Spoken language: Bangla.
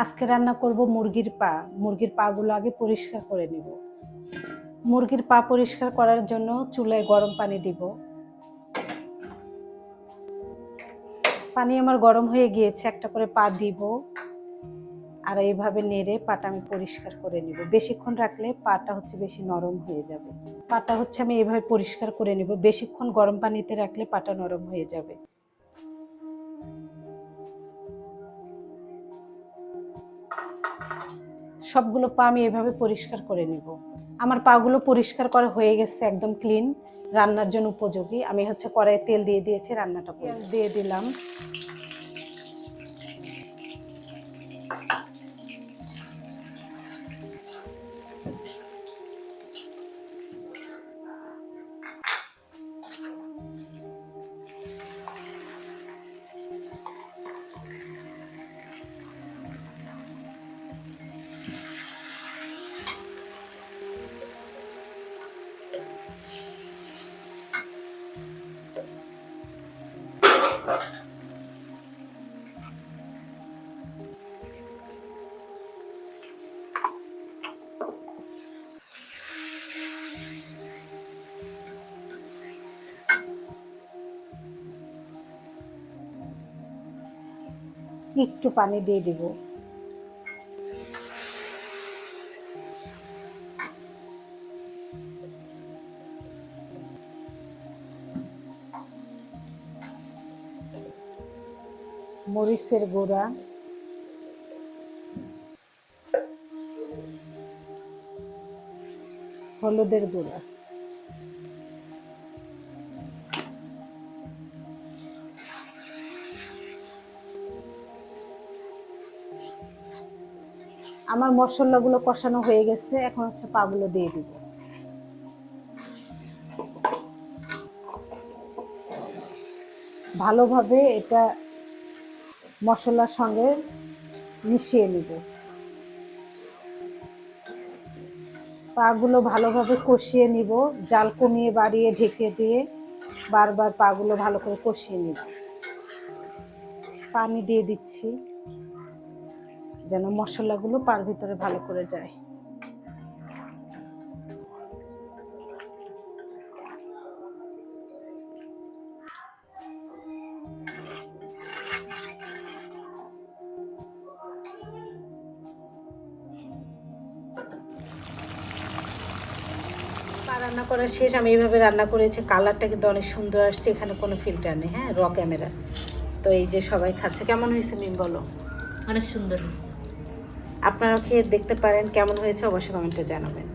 আজকে রান্না করব মুরগির পা। মুরগির পাগুলো আগে পরিষ্কার করে নিব। মুরগির পা পরিষ্কার করার জন্য চুলায় গরম পানি দিব। পানি আমার গরম হয়ে গিয়েছে, একটা করে পা দিব আর এইভাবে নেড়ে পাটা আমি পরিষ্কার করে নিব। বেশিক্ষণ রাখলে পাটা বেশি নরম হয়ে যাবে। পাটা আমি এইভাবে পরিষ্কার করে নিব। বেশিক্ষণ গরম পানিতে রাখলে পাটা নরম হয়ে যাবে। সবগুলো পা আমি এভাবে পরিষ্কার করে নিব। আমার পাগুলো পরিষ্কার করা হয়ে গেছে, একদম ক্লিন, রান্নার জন্য উপযোগী। আমি কড়াইয়ে তেল দিয়ে দিয়েছি, রান্নাটা পেঁয়াজ দিয়ে দিলাম। একটু পানি দিয়ে দিব। মরিচের গুঁড়া, হলুদের গুঁড়া, আমার মশলাগুলো কষানো হয়ে গেছে। এখন পাগুলো দিয়ে দিব। ভালোভাবে এটা মশলার সঙ্গে মিশিয়ে নিব। পাগুলো ভালোভাবে কষিয়ে নিব। জাল কমিয়ে বাড়িয়ে ঢেকে দিয়ে বারবার পাগুলো ভালো করে কষিয়ে নিব। পানি দিয়ে দিচ্ছি যেন মশলাগুলো পার ভিতরে ভালো করে যায়। রান্না করা শেষ। আমি এইভাবে রান্না করেছি, কালারটা কিন্তু অনেক সুন্দর আসছে, এখানে কোনো ফিল্টার নেই। হ্যাঁ, র ক্যামেরা। তো এই যে সবাই খাচ্ছে। কেমন হয়েছে মিম বলো? অনেক সুন্দর হয়েছে। আপনারাও খেয়ে দেখতে পারেন, কেমন হয়েছে অবশ্যই কমেন্টে জানাবেন।